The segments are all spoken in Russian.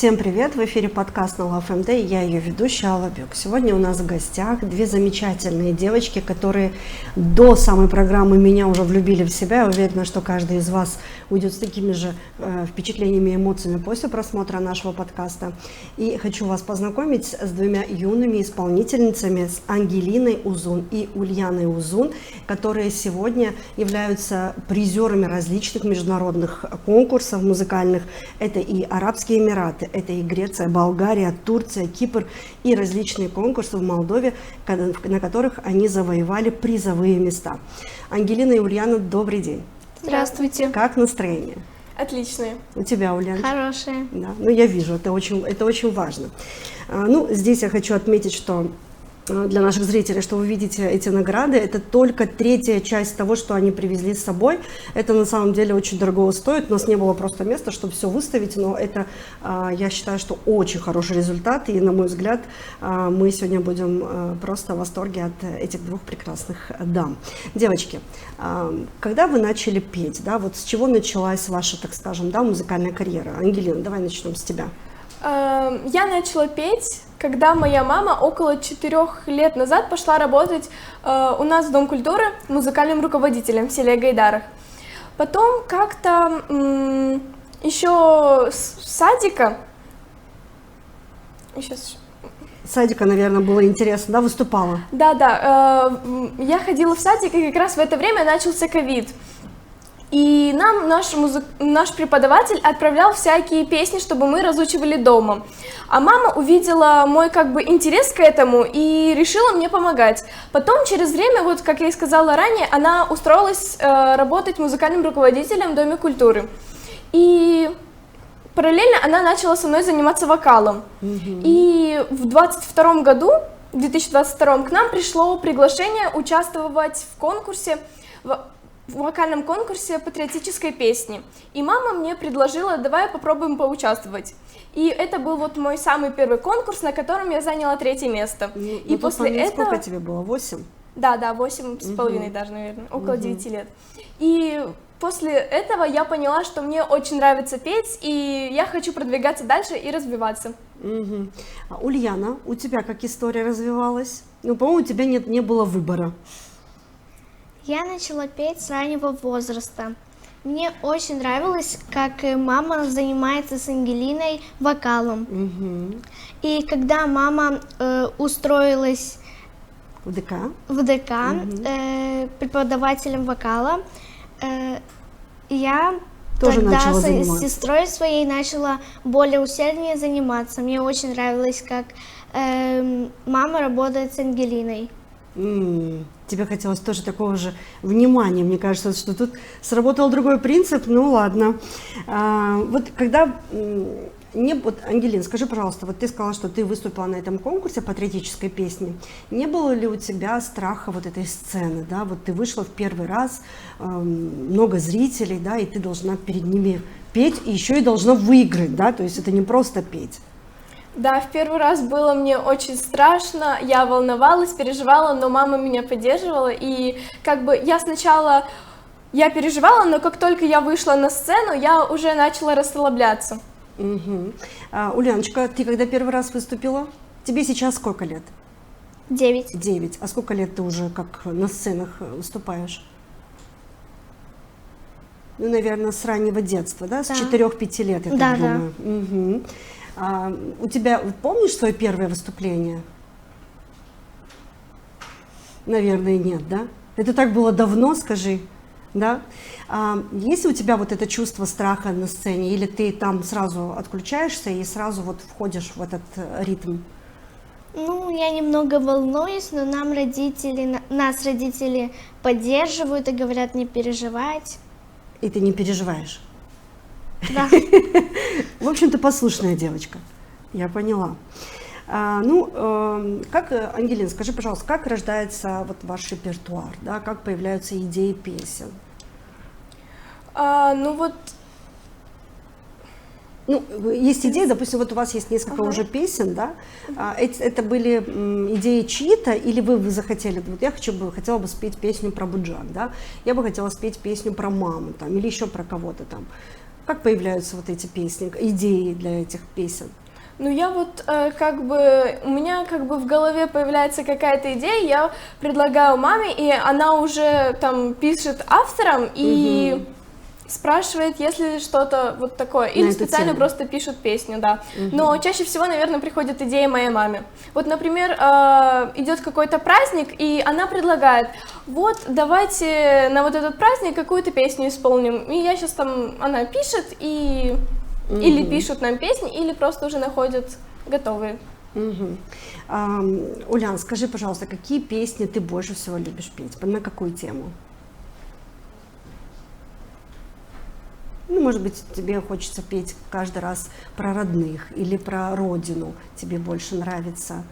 Всем привет! В эфире подкаст на Love MD, и я ее ведущая Алла Бюк. Сегодня у нас в гостях две замечательные девочки, которые до самой программы меня уже влюбили в себя. Я уверена, что каждый из вас уйдет с такими же впечатлениями и эмоциями после просмотра нашего подкаста. И хочу вас познакомить с двумя юными исполнительницами, с Ангелиной Узун и Ульяной Узун, которые сегодня являются призерами различных международных конкурсов музыкальных. Это и Арабские Эмираты, это и Греция, Болгария, Турция, Кипр и различные конкурсы в Молдове, на которых они завоевали призовые места. Ангелина и Ульяна, добрый день. Здравствуйте. Как настроение? Отличные. У тебя, Ульяна? Хорошие. Да, ну я вижу, это очень важно. Ну, здесь я хочу отметить, что для наших зрителей, что вы видите эти награды, это только третья часть того, что они привезли с собой. Это на самом деле очень дорого стоит, у нас не было просто места, чтобы все выставить, но это, я считаю, что очень хороший результат, и, на мой взгляд, мы сегодня будем просто в восторге от этих двух прекрасных дам. Девочки, когда вы начали петь, да, вот с чего началась ваша, так скажем, да, музыкальная карьера? Ангелина, давай начнем с тебя. Я начала петь, когда моя мама около 4 лет назад пошла работать у нас в Дом культуры музыкальным руководителем в селе Гайдарах. Потом как-то еще с садика, Садика, наверное, было интересно, да, выступала? Да, я ходила в садик, и как раз в это время начался ковид. И нам наш преподаватель отправлял всякие песни, чтобы мы разучивали дома. А мама увидела мой интерес к этому и решила мне помогать. Потом через время, вот как я и сказала ранее, она устроилась работать музыкальным руководителем в Доме культуры. И параллельно она начала со мной заниматься вокалом. И в 2022 году, в 2022 к нам пришло приглашение участвовать в конкурсе, в вокальном конкурсе патриотической песни. И мама мне предложила, давай попробуем поучаствовать. И это был вот мой самый первый конкурс, на котором я заняла 3-е место. И после этого... Сколько тебе было? 8? Да, 8,5 даже, наверное, около 9 лет. И после этого я поняла, что мне очень нравится петь, и я хочу продвигаться дальше и развиваться. Ульяна, у тебя как история развивалась? Ну, по-моему, у тебя не было выбора. Я начала петь с раннего возраста. Мне очень нравилось, как мама занимается с Ангелиной вокалом. И когда мама устроилась в ДК, преподавателем вокала, я тоже тогда с сестрой своей начала более усерднее заниматься. Мне очень нравилось, как мама работает с Ангелиной. Тебе хотелось тоже такого же внимания, мне кажется, что тут сработал другой принцип, ну ладно. Вот когда, Ангелина, скажи, пожалуйста, вот ты сказала, что ты выступила на этом конкурсе патриотической песни, не было ли у тебя страха вот этой сцены, да, вот ты вышла в первый раз, много зрителей, да, и ты должна перед ними петь, и еще и должна выиграть, да, то есть это не просто петь. Да, в первый раз было мне очень страшно, я волновалась, переживала, но мама меня поддерживала, и я сначала переживала, но как только я вышла на сцену, я уже начала расслабляться. Ульяночка, ты когда первый раз выступила? Тебе сейчас сколько лет? 9. 9. А сколько лет ты уже как на сценах выступаешь? Ну, наверное, с раннего детства, да? С 4-5 лет, я так думаю. Да. У тебя, помнишь свое первое выступление? Наверное, нет, да? Это так было давно, скажи, да? Есть ли у тебя вот это чувство страха на сцене, или ты там сразу отключаешься и сразу вот входишь в этот ритм? Ну, я немного волнуюсь, но нас родители поддерживают и говорят не переживать. И ты не переживаешь? Да. В общем-то, послушная девочка, я поняла. Как, Ангелина, скажи, пожалуйста, как рождается вот ваш репертуар, да, как появляются идеи песен? Есть идеи, допустим, вот у вас есть несколько уже песен, да? Это были идеи чьи-то, или вы захотели, вот я хотела бы спеть песню про Буджак, да? Я бы хотела спеть песню про маму, там, или еще про кого-то там. Как появляются вот эти песни, идеи для этих песен? Ну, я вот у меня в голове появляется какая-то идея, я предлагаю маме, и она уже там пишет авторам и спрашивает, если что-то вот такое, или эту специально тему. просто пишут песню, да. Но чаще всего, наверное, приходит идея моей маме. Вот, например, идет какой-то праздник, и она предлагает, вот, давайте на вот этот праздник какую-то песню исполним. И я сейчас там, она пишет, и или пишут нам песни, или просто уже находят готовые. Улян, скажи, пожалуйста, какие песни ты больше всего любишь петь? На какую тему? Ну, может быть, тебе хочется петь каждый раз про родных или про родину, тебе больше нравится?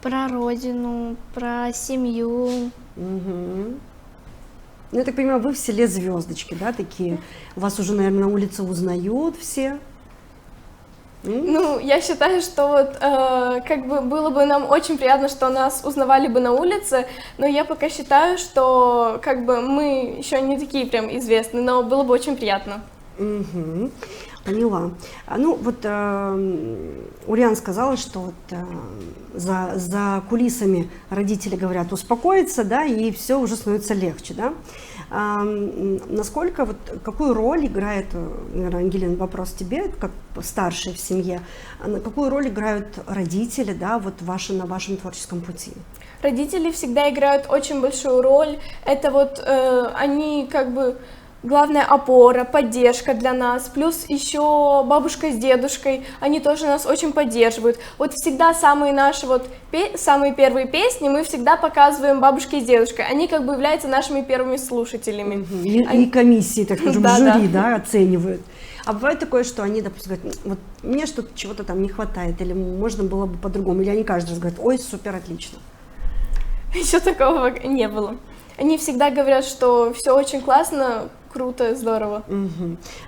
Про родину, про семью. Ну, я так понимаю, вы в селе Звездочки, да, такие? Вас уже, наверное, на улице узнают все? Ну, я считаю, что вот было бы нам очень приятно, что нас узнавали бы на улице, но я пока считаю, что мы еще не такие прям известные, но было бы очень приятно. Поняла. Ну, вот Ульяна сказала, что вот, за кулисами родители говорят успокоиться, да, и все уже становится легче, да. Насколько, вот, какую роль играет, наверное, Ангелина, вопрос тебе, как старшей в семье, какую роль играют родители, да, вот на вашем творческом пути? Родители всегда играют очень большую роль, это вот они главная опора, поддержка для нас, плюс еще бабушка с дедушкой, они тоже нас очень поддерживают. Вот всегда самые наши самые первые песни мы всегда показываем бабушке с дедушкой, они являются нашими первыми слушателями. И комиссии, так скажем, Да, жюри, да. да, оценивают. А бывает такое, что они, допустим, говорят, вот мне что-то, чего-то там не хватает, или можно было бы по-другому, или они каждый раз говорят, ой, супер, отлично. Еще такого не было. Они всегда говорят, что все очень классно, круто, здорово.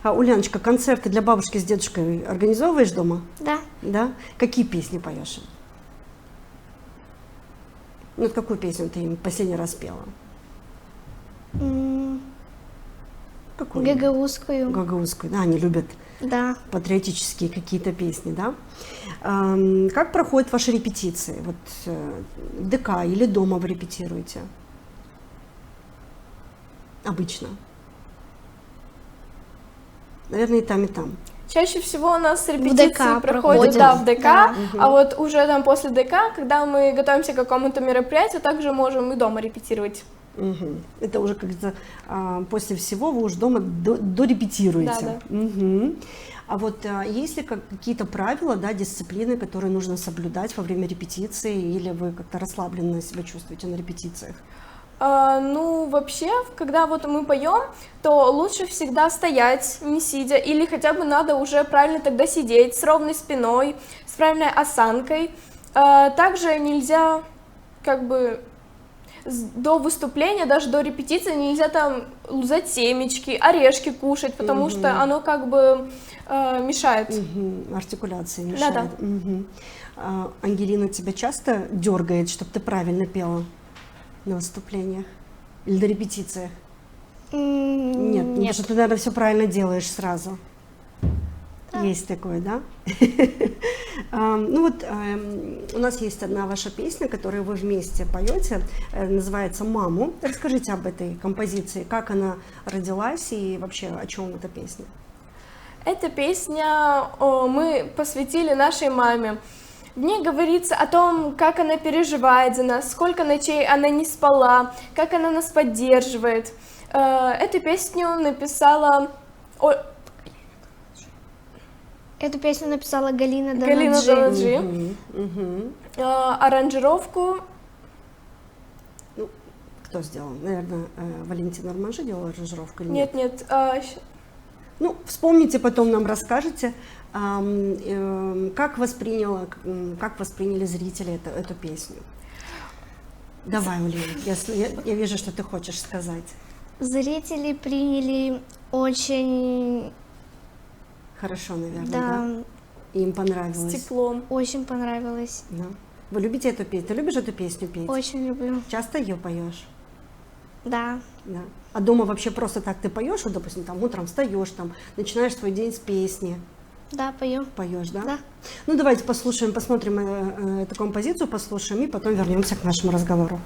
А, Уляночка, концерты для бабушки с дедушкой организовываешь дома? Да. Да? Какие песни поешь им? Ну, вот какую песню ты им последний раз пела? Какую? Гагаузскую. Гагаузскую, да, они любят Да. патриотические какие-то песни, да? Как проходят ваши репетиции? Вот в ДК или дома вы репетируете? Обычно. Наверное, и там, и там. Чаще всего у нас репетиции ДК проходят, проходят. да, в ДК, Да. а вот уже там после ДК, когда мы готовимся к какому-то мероприятию, также можем и дома репетировать. Это уже как-то после всего вы уже дома дорепетируете. Да, А вот есть ли какие-то правила, да, дисциплины, которые нужно соблюдать во время репетиции, или вы как-то расслабленно себя чувствуете на репетициях? Ну, вообще, когда вот мы поем, то лучше всегда стоять, не сидя, или хотя бы надо уже правильно тогда сидеть, с ровной спиной, с правильной осанкой. Также нельзя, до выступления, даже до репетиции, нельзя там лузать семечки, орешки кушать, потому что оно мешает. Артикуляция мешает. Да-да. Ангелина тебя часто дергает, чтобы ты правильно пела на выступлениях или на репетициях? Нет, потому что ты, наверное, все правильно делаешь сразу. Да. Есть такое, да? Ну вот, у нас есть одна ваша песня, которую вы вместе поете, называется «Маму». Расскажите об этой композиции, как она родилась и вообще о чем эта песня? Эта песня мы посвятили нашей маме. В ней говорится о том, как она переживает за нас, сколько ночей она не спала, как она нас поддерживает. Эту песню написала... Эту песню написала Галина Галина Донаджи. Донаджи. Аранжировку... Ну, кто сделал? Наверное, Валентина Арманжи делала аранжировку или нет? Нет. Ну, вспомните, потом нам расскажете, как восприняли зрители эту песню. Давай, Ульяна, я вижу, что ты хочешь сказать. Зрители приняли очень... Хорошо, наверное, Да, да? Им понравилось. С теплом. очень понравилось. Да. Вы любите эту песню? Ты любишь эту песню петь? Очень люблю. Часто ее поешь? Да. Да. А дома вообще просто так ты поешь, вот, допустим, там утром встаешь, там, начинаешь свой день с песни, Да, пою. поешь, да? Да. Ну, давайте послушаем, посмотрим эту композицию, послушаем, и потом вернемся к нашему разговору.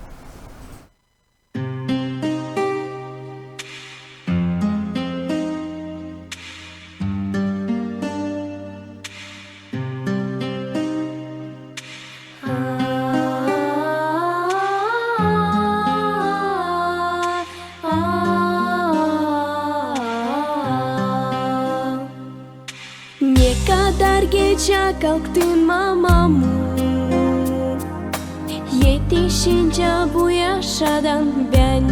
Ne kadar geç kalktın mamamu, yetişince bu yaşadan ben.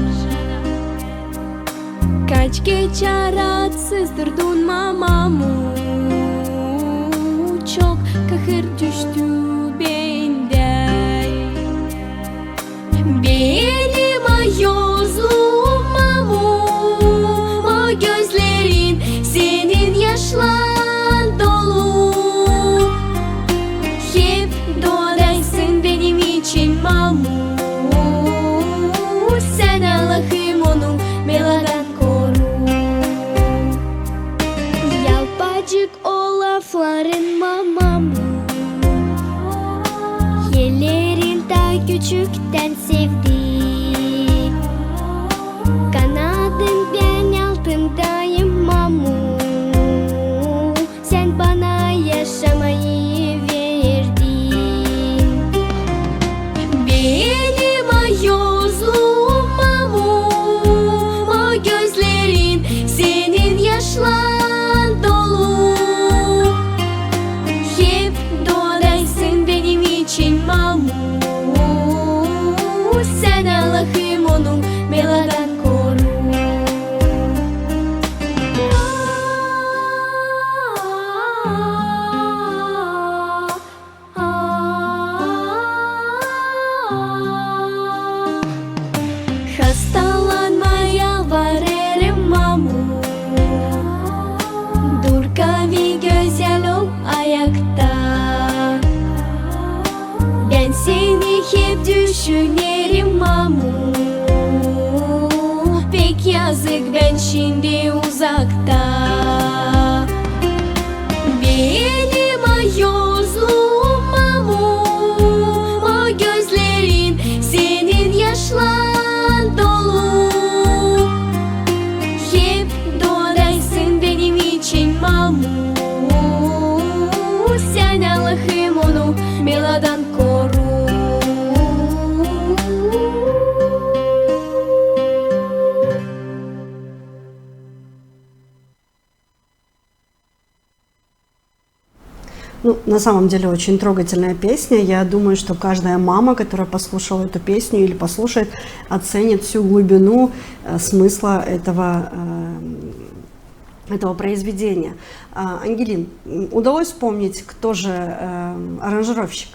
Kaç gece rahatsız durdun mamamu, çok kahır düştü benden. Benim ayozluğum mamu, o gözlerin senin yaşlar dolu. Hep doğadaysın benim için mamu, sen Allah'ım onu beladan koru. Yalpacık o lafların mamamu, yerlerin daha küçükten sevdi. Kanadın ben altındayım mamu, sen bana yaşamayı verdin. Benim ayozluğum mamu, o gözlerin senin yaşlar dolu. Hep doğadaysın benim için mamu, sen Allah'ım onu beladan koru. Hastalanma yalvarırım mamu, dur kavi güzel ol ayakta. Ben seni hep düşünerim mamu, pek yazık ben şimdi uzakta. Benim ayozluğum mamu, o gözlerin senin yaşlar dolu. Hep doğadaysın benim için mamu, sen Allah'ım onu beladan koru. Ну, на самом деле очень трогательная песня. Я думаю, что каждая мама, которая послушала эту песню или послушает, оценит всю глубину смысла этого произведения. Ангелин, удалось вспомнить, кто же аранжировщик?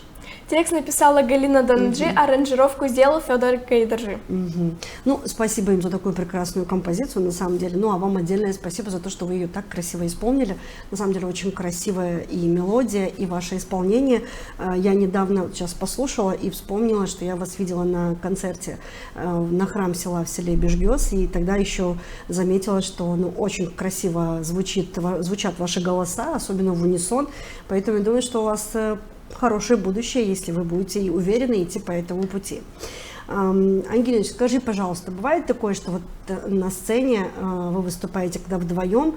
Текст написала Галина Данджи, аранжировку сделал Федор Кайдержи. Ну, спасибо им за такую прекрасную композицию, на самом деле. Ну, а вам отдельное спасибо за то, что вы ее так красиво исполнили. На самом деле, очень красивая и мелодия, и ваше исполнение. Я недавно вот сейчас послушала и вспомнила, что я вас видела на концерте на храм села в селе Бежгёс, и тогда еще заметила, что очень красиво звучат ваши голоса, особенно в унисон. Поэтому я думаю, что у вас хорошее будущее, если вы будете уверены идти по этому пути. Ангелина, скажи, пожалуйста, бывает такое, что вот на сцене вы выступаете, когда вдвоем,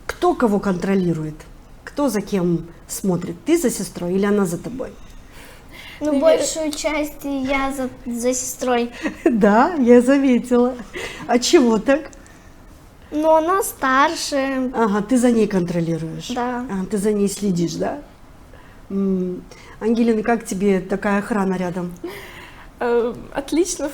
кто кого контролирует? Кто за кем смотрит? Ты за сестрой или она за тобой? Ну, большую часть я за сестрой. Да, я заметила. А чего так? Но она старше. Ага, ты за ней контролируешь? Да. Ты за ней следишь, да? Ангелина, как тебе такая охрана рядом? Отлично.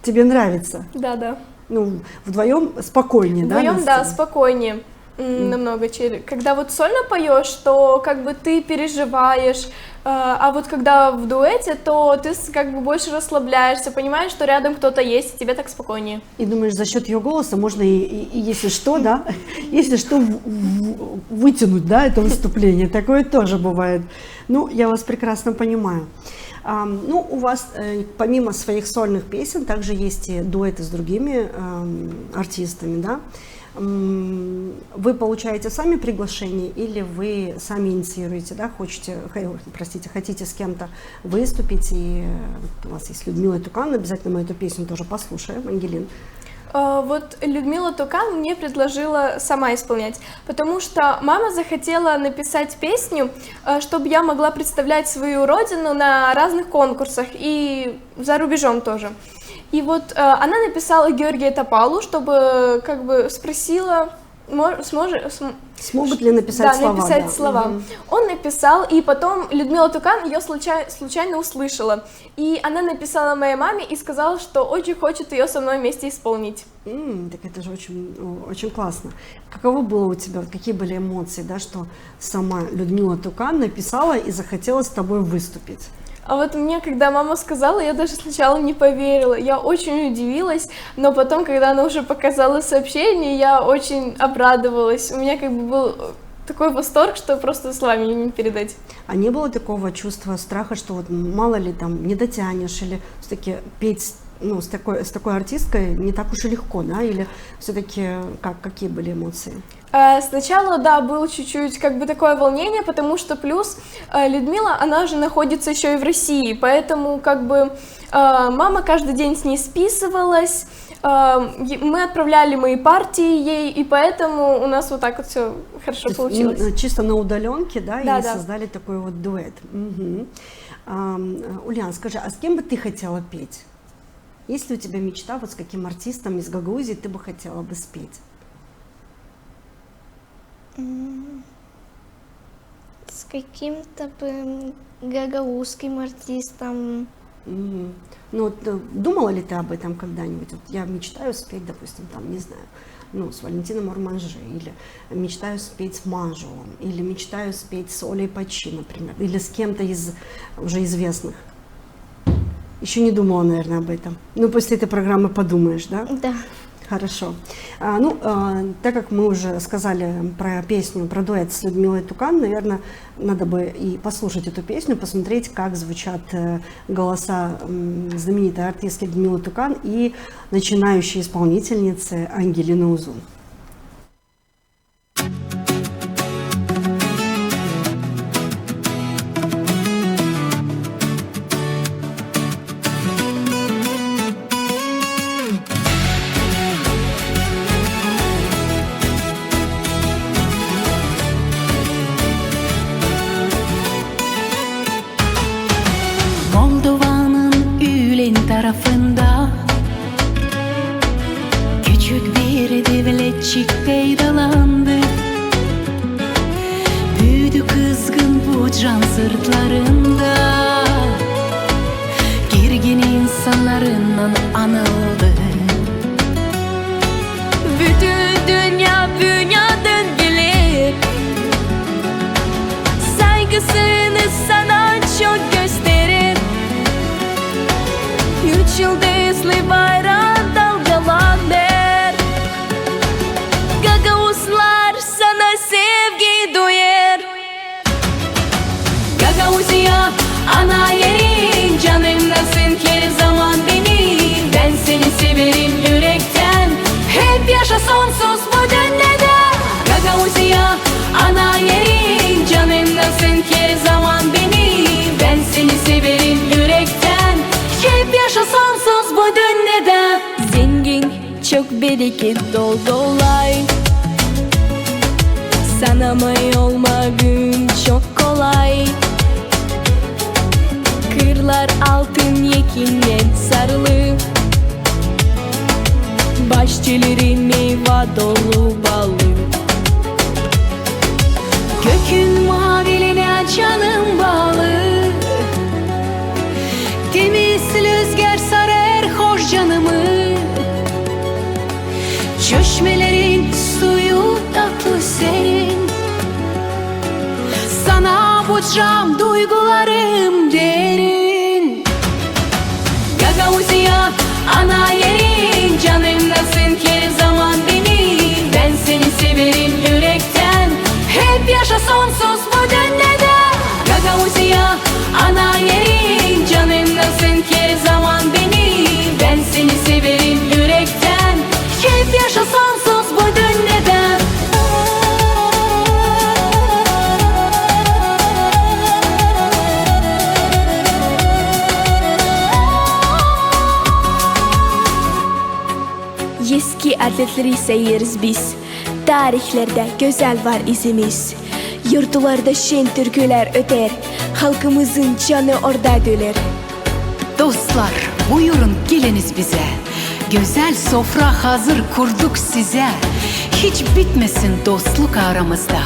Тебе нравится? Да. Ну, вдвоем спокойнее, да? Вдвоем, да, спокойнее. Намного. Когда вот сольно поешь, то как бы ты переживаешь, а вот когда в дуэте, то ты как бы больше расслабляешься, понимаешь, что рядом кто-то есть, и тебе так спокойнее. И думаешь, за счет ее голоса можно и если что, да, если что, вытянуть, да, это выступление. Такое тоже бывает. Ну, я вас прекрасно понимаю. Ну, у вас помимо своих сольных песен также есть и дуэты с другими артистами, да? Вы получаете сами приглашение или вы сами инициируете, да, хотите с кем-то выступить, и у вас есть Людмила Тукан, обязательно мы эту песню тоже послушаем, Ангелин. Вот Людмила Тукан мне предложила сама исполнять, потому что мама захотела написать песню, чтобы я могла представлять свою родину на разных конкурсах и за рубежом тоже. И вот она написала Георгия Топалу, чтобы как бы спросила, смогут ли написать слова. Написать слова. Угу. Он написал, и потом Людмила Тукан ее случайно услышала. И она написала моей маме и сказала, что очень хочет ее со мной вместе исполнить. Так это же очень, очень классно. Каково было у тебя, какие были эмоции, да, что сама Людмила Тукан написала и захотела с тобой выступить? А вот мне, когда мама сказала, я даже сначала не поверила, я очень удивилась, но потом, когда она уже показала сообщение, я очень обрадовалась. У меня как бы был такой восторг, что просто словами не передать. А не было такого чувства страха, что вот мало ли там не дотянешь, или все-таки петь с такой артисткой не так уж и легко, да, или все-таки какие были эмоции? Сначала, да, было чуть-чуть как бы такое волнение, потому что плюс Людмила, она же находится еще и в России, поэтому как бы мама каждый день с ней списывалась, мы отправляли мои партии ей, и поэтому у нас вот так вот все хорошо получилось. Чисто на удаленке, да, да, и создали такой вот дуэт. Угу. Ульяна, скажи, а с кем бы ты хотела петь? Есть ли у тебя мечта, вот с каким артистом из Гагаузии ты бы хотела бы спеть? С каким-то гагаузским артистом. Ну, вот, думала ли ты об этом когда-нибудь? Вот я мечтаю спеть, допустим, там, не знаю, с Валентином Арманже, или мечтаю спеть с Манжулом, или мечтаю спеть с Олей Пачи, например, или с кем-то из уже известных. Еще не думала, наверное, об этом. Но после этой программы подумаешь, да? Да. Хорошо. Так как мы уже сказали про песню, про дуэт с Людмилой Тукан, наверное, надо бы и послушать эту песню, посмотреть, как звучат голоса знаменитой артистки Людмилы Тукан и начинающей исполнительницы Ангелины Узун. Moldova'nın Ülen tarafında küçük bir devletçik peydalandı. Büyüdü kızgın bu can sırtlarında, girgin insanlarından anıldı. Bütün dünya dünyadan bilir, saygısını sana çok gösterir. Üç yıldızlı bayrağı dalgalanır. Gagauzlar sana sevgi duyar. Gagauzya ana yerin, canımdasın her zaman benim. Ben seni severim yürekten, hep yaşa sonsuz bu dünyada. Gagauzya ana yerin, canımdasın her zaman benim. Ben seni severim yürekten, hep yaşa sonsuz bu dünyada. Zengin, çok bereket dol dolay. Sana may olmagın çok kolay. Kırlar altın yekinle sarılı, bahçeleri meyve dolu balı. Gökün maviline canım bağlı, temiz rüzgar sarar hoş canımı. Çeşmelerin suyu tatlı serin, sana bucam duygularım derin. Gagauzya ana yerin, canımdasın her zaman benim. Ben seni severim yürekten, hep yaşa sonsuz bu dünyada. Gagauzya ana yerin, canım Adetleri sayırız biz. Tarihlerde güzel var izimiz. Yurtlarda şen türküler öter. Halkımızın canı orada döler. Dostlar, buyurun geliniz bize. Güzel sofra hazır kurduk size. Hiç bitmesin dostluk aramızda.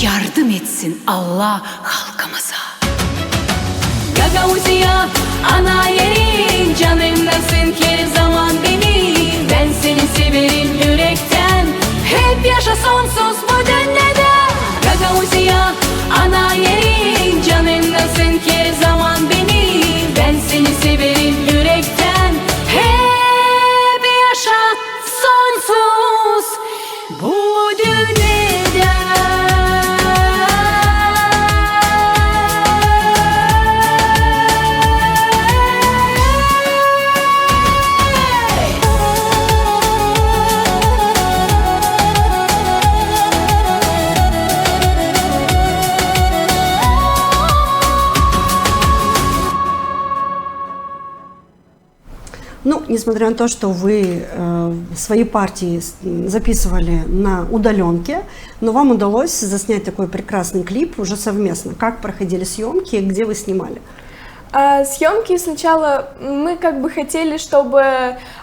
Yardım etsin Allah halkımıza. Gagauziya ana yerin, canımdasın her zaman benim. Ben seni severim yürekten, hep yaşa sonsuz bu dünyada. Gagauziya ana yerin, canımdasın her zaman benim. Ben seni severim yürekten, hep yaşa sonsuz bu dünyada. Ну, несмотря на то, что вы свои партии записывали на удаленке, но вам удалось заснять такой прекрасный клип уже совместно. Как проходили съемки, где вы снимали? Съемки сначала мы как бы хотели, чтобы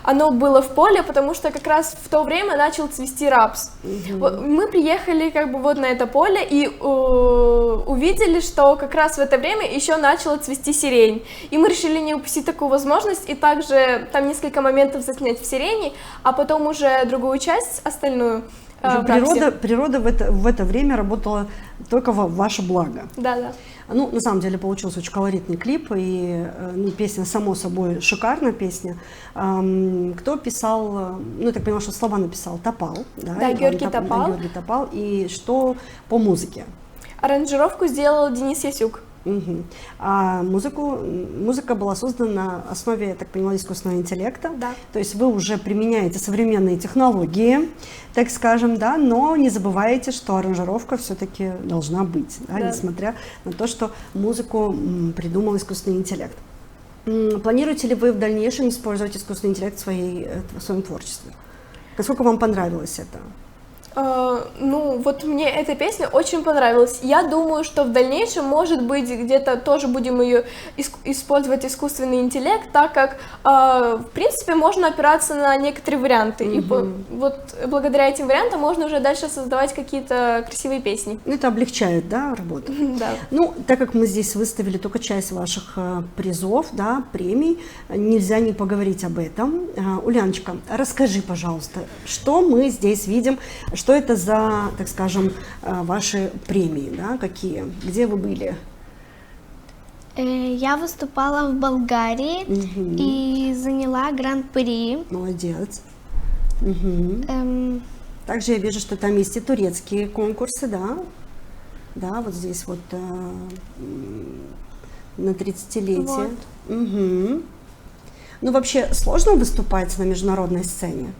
оно было в поле, потому что как раз в то время начал цвести рапс. Мы приехали как бы вот на это поле и увидели, что как раз в это время еще начала цвести сирень. И мы решили не упустить такую возможность и также там несколько моментов заснять в сирени, а потом уже другую часть, остальную. Природа в это время работала только в ваше благо. Да. Ну, на самом деле получился очень колоритный клип, и песня, само собой, шикарная песня. Кто писал, ну, я так понимаю, что слова написал Топал, да, Георгий Топал. Георгий Топал, и что по музыке? Аранжировку сделал Денис Ясюк. Угу. А музыка была создана на основе, я так понимаю, искусственного интеллекта. Да. То есть вы уже применяете современные технологии, так скажем, да, но не забывайте, что аранжировка все-таки должна быть, да, несмотря на то, что музыку придумал искусственный интеллект. Планируете ли вы в дальнейшем использовать искусственный интеллект в своем творчестве? Насколько вам понравилось это? Ну, вот мне эта песня очень понравилась. Я думаю, что в дальнейшем, может быть, где-то тоже будем ее использовать искусственный интеллект, так как, в принципе, можно опираться на некоторые варианты. И вот благодаря этим вариантам можно уже дальше создавать какие-то красивые песни. Это облегчает, да, работу? Да. Ну, так как мы здесь выставили только часть ваших призов, да, премий, нельзя не поговорить об этом. Ульяночка, расскажи, пожалуйста, что мы здесь видим, что это за, так скажем, ваши премии, да, какие, где вы были? Я выступала в Болгарии и заняла гран-при. Молодец. Также я вижу, что там есть и турецкие конкурсы, да? Да, вот здесь вот на 30-летие. Вот. Ну, вообще, сложно выступать на международной сцене?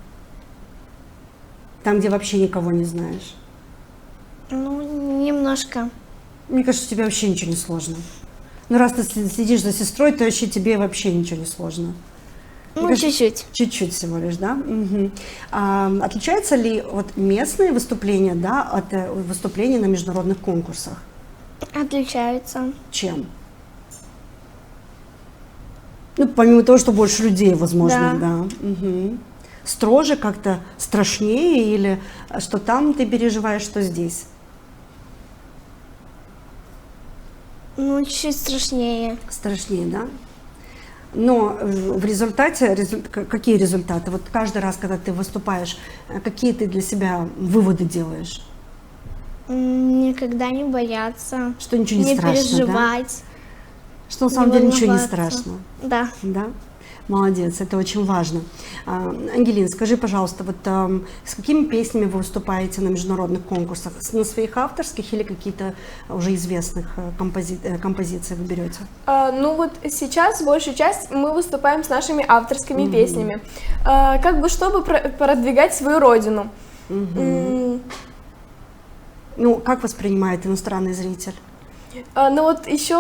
Там, где вообще никого не знаешь? Ну, немножко. Мне кажется, тебе вообще ничего не сложно. Ну, раз ты следишь за сестрой, то вообще тебе вообще ничего не сложно. Ну, чуть-чуть. Чуть-чуть всего лишь, да? Отличаются ли вот местные выступления, да, от выступлений на международных конкурсах? Отличаются. Чем? Ну, помимо того, что больше людей, возможно, да. Строже, как-то страшнее, или что там ты переживаешь, что здесь? Ну, чуть страшнее. Страшнее, да? Но в результате, какие результаты? Вот каждый раз, когда ты выступаешь, какие ты для себя выводы делаешь? Никогда не бояться. Что ничего не страшно, переживать. Да? Что на самом деле ничего не страшно. Да. Да? Молодец, это очень важно. Ангелин, скажи, пожалуйста, вот с какими песнями вы выступаете на международных конкурсах? На своих авторских или какие-то уже известных композиций вы берете? Ну вот сейчас большую часть мы выступаем с нашими авторскими песнями, как бы чтобы продвигать свою родину. Ну, как воспринимает иностранный зритель? Ну вот еще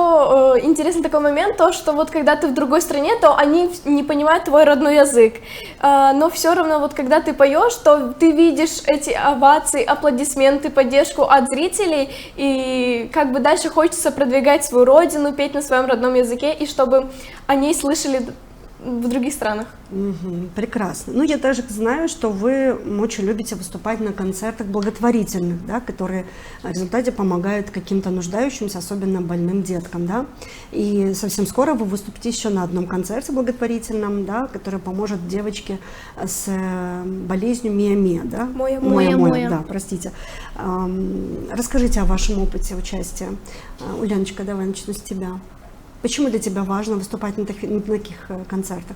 интересный такой момент, то что вот когда ты в другой стране, то они не понимают твой родной язык, но все равно вот когда ты поешь, то ты видишь эти овации, аплодисменты, поддержку от зрителей, и как бы дальше хочется продвигать свою родину, петь на своем родном языке, и чтобы они слышали в других странах. Прекрасно. Ну, я также знаю, что вы очень любите выступать на концертах благотворительных, да, которые в результате помогают каким-то нуждающимся, особенно больным деткам, да. И совсем скоро вы выступите еще на одном концерте благотворительном, да, который поможет девочке с болезнью Миа-Миа, да? Моя-моя. Да, простите. Расскажите о вашем опыте участия. Ульяночка, давай начну с тебя. Почему для тебя важно выступать на таких концертах?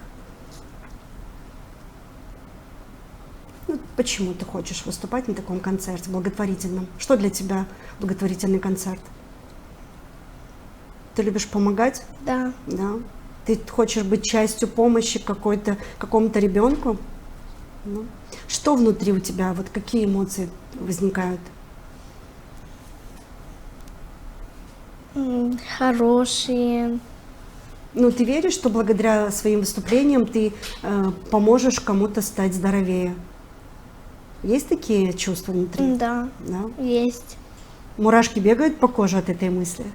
Ну, почему ты хочешь выступать на таком концерте благотворительном? Что для тебя благотворительный концерт? Ты любишь помогать? Да. Да. Ты хочешь быть частью помощи какому-то ребенку? Ну. Что внутри у тебя? Вот какие эмоции возникают? Хорошие. Ну, ты веришь, что благодаря своим выступлениям ты поможешь кому-то стать здоровее? Есть такие чувства внутри? Да, Да? есть. Мурашки бегают по коже от этой мысли?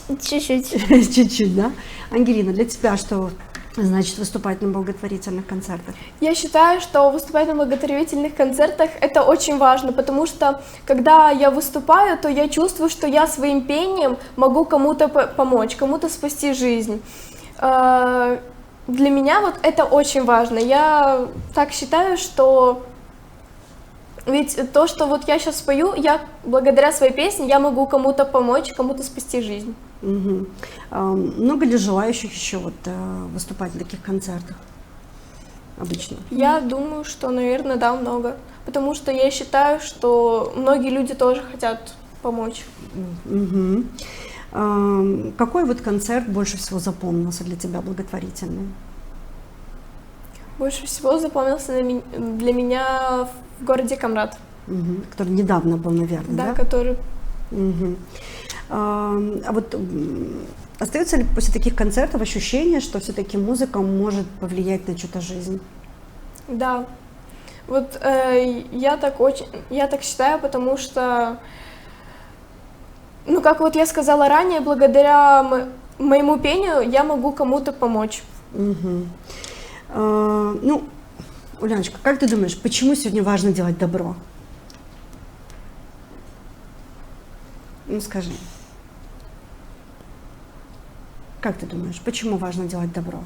Чуть-чуть. Чуть-чуть, да? Ангелина, для тебя что значит выступать на благотворительных концертах? Я считаю, что выступать на благотворительных концертах это очень важно, потому что когда я выступаю, то я чувствую, что я своим пением могу кому-то помочь, кому-то спасти жизнь. Для меня вот это очень важно. Я так считаю, что ведь то, что вот я сейчас спою, я благодаря своей песне я могу кому-то помочь, кому-то спасти жизнь. Угу. Много ли желающих еще вот выступать на таких концертах обычно? Я думаю, что, наверное, да, много. Потому что я считаю, что многие люди тоже хотят помочь. Угу. Какой вот концерт больше всего запомнился для тебя благотворительный? Больше всего запомнился для меня в городе Камрад. Угу. Который недавно был, наверное, да? Да, который... Угу. А вот остается ли после таких концертов ощущение, что все-таки музыка может повлиять на чью-то жизнь? Да. Вот я так считаю, потому что, ну, как вот я сказала ранее, благодаря моему пению я могу кому-то помочь. Угу. Ну, Уляночка, как ты думаешь, почему сегодня важно делать добро? Ну, скажи. Как ты думаешь, почему важно делать добро?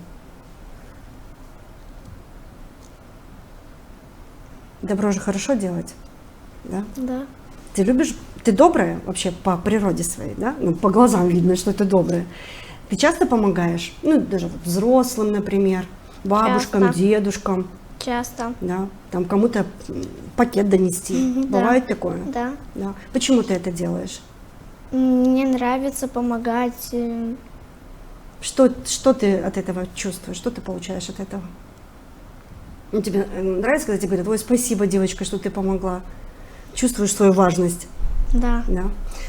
Добро же хорошо делать, да? Да. Ты любишь, ты добрая вообще по природе своей, да? Ну, по глазам видно, что ты добрая. Ты часто помогаешь? Ну, даже взрослым, например, бабушкам, Часто. дедушкам. Часто. Да, там кому-то пакет донести. Да. Бывает такое? Да. Да. Почему ты это делаешь? Мне нравится помогать. Что ты от этого чувствуешь? Что ты получаешь от этого? Ну, тебе нравится, когда тебе говорят: ой, спасибо, девочка, что ты помогла? Чувствуешь свою важность? Да. Да.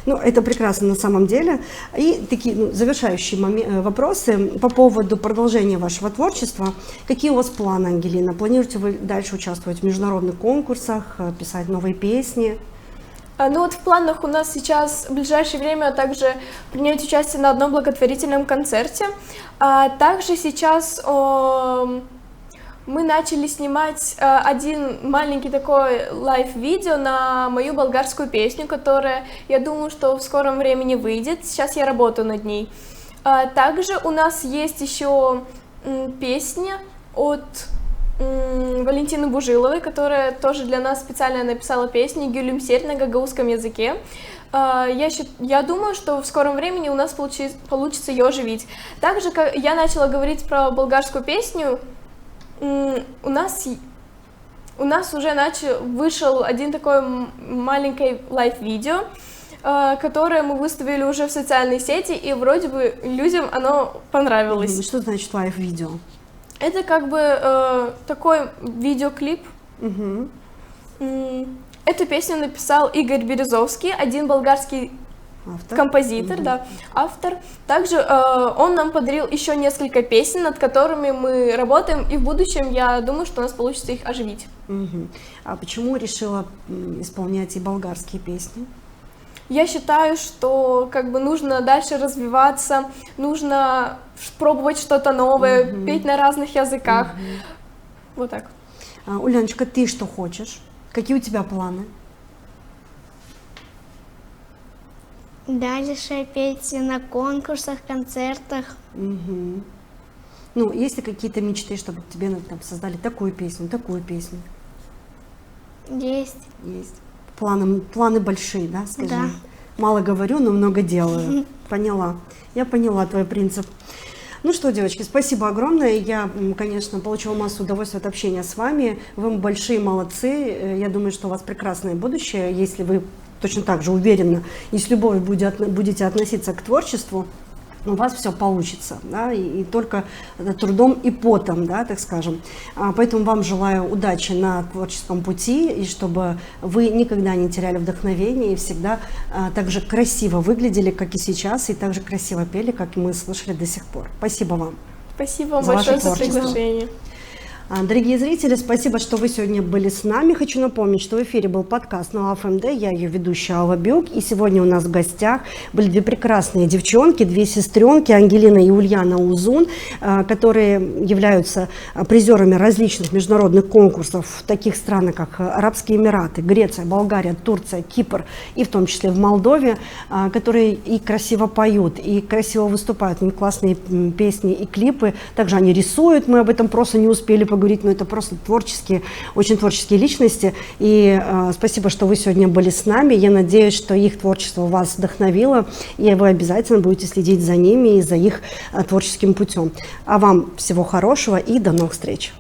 Ну, это прекрасно на самом деле. И такие завершающие вопросы по поводу продолжения вашего творчества. Какие у вас планы, Ангелина? Планируете вы дальше участвовать в международных конкурсах, писать новые песни? Ну вот в планах у нас сейчас в ближайшее время также принять участие на одном благотворительном концерте. А также сейчас мы начали снимать один маленький такой лайв-видео на мою болгарскую песню, которая, я думаю, что в скором времени выйдет. Сейчас я работаю над ней. Также у нас есть еще песня от Валентины Бужиловой, которая тоже для нас специально написала песни «Гюлюмсерь» на гагаузском языке. Я думаю, что в скором времени у нас получится ее оживить. Также я начала говорить про болгарскую песню. У нас уже вышел один такой маленький лайв-видео, которое мы выставили уже в социальной сети, и вроде бы людям оно понравилось. Что значит лайв-видео? Это как бы такой видеоклип. Угу. Эту песню написал Игорь Березовский, один болгарский Автор. Композитор, да, автор. Также он нам подарил еще несколько песен, над которыми мы работаем, и в будущем, я думаю, что у нас получится их оживить. Мгм. А почему решила исполнять и болгарские песни? Я считаю, что как бы нужно дальше развиваться, нужно пробовать что-то новое, петь на разных языках. Вот так. Уляночка, ты что хочешь? Какие у тебя планы? Дальше петь на конкурсах, концертах. Мгм. Ну, есть ли какие-то мечты, чтобы тебе там, создали такую песню, такую песню? Есть. Есть. Планы большие, да, скажи? Да. Мало говорю, но много делаю. Поняла. Я поняла твой принцип. Ну что, девочки, спасибо огромное. Я, конечно, получила массу удовольствия от общения с вами. Вы большие молодцы. Я думаю, что у вас прекрасное будущее, если вы точно так же уверенно и с любовью будете относиться к творчеству, у вас все получится, да, и только трудом и потом, да, так скажем. Поэтому вам желаю удачи на творческом пути, и чтобы вы никогда не теряли вдохновение и всегда так же красиво выглядели, как и сейчас, и так же красиво пели, как мы слышали до сих пор. Спасибо вам. Спасибо вам За ваше большое за творчество. приглашение. Дорогие зрители, спасибо, что вы сегодня были с нами. Хочу напомнить, что в эфире был подкаст на ЛФМД, я ее ведущая Алла Бюк, и сегодня у нас в гостях были две прекрасные девчонки, две сестренки, Ангелина и Ульяна Узун, которые являются призерами различных международных конкурсов в таких странах, как Арабские Эмираты, Греция, Болгария, Турция, Кипр и в том числе в Молдове, которые и красиво поют, и красиво выступают, у них классные песни и клипы, также они рисуют, мы об этом просто не успели поговорить, но это просто творческие, очень творческие личности. И спасибо, что вы сегодня были с нами. Я надеюсь, что их творчество вас вдохновило, и вы обязательно будете следить за ними и за их творческим путем. А вам всего хорошего и до новых встреч.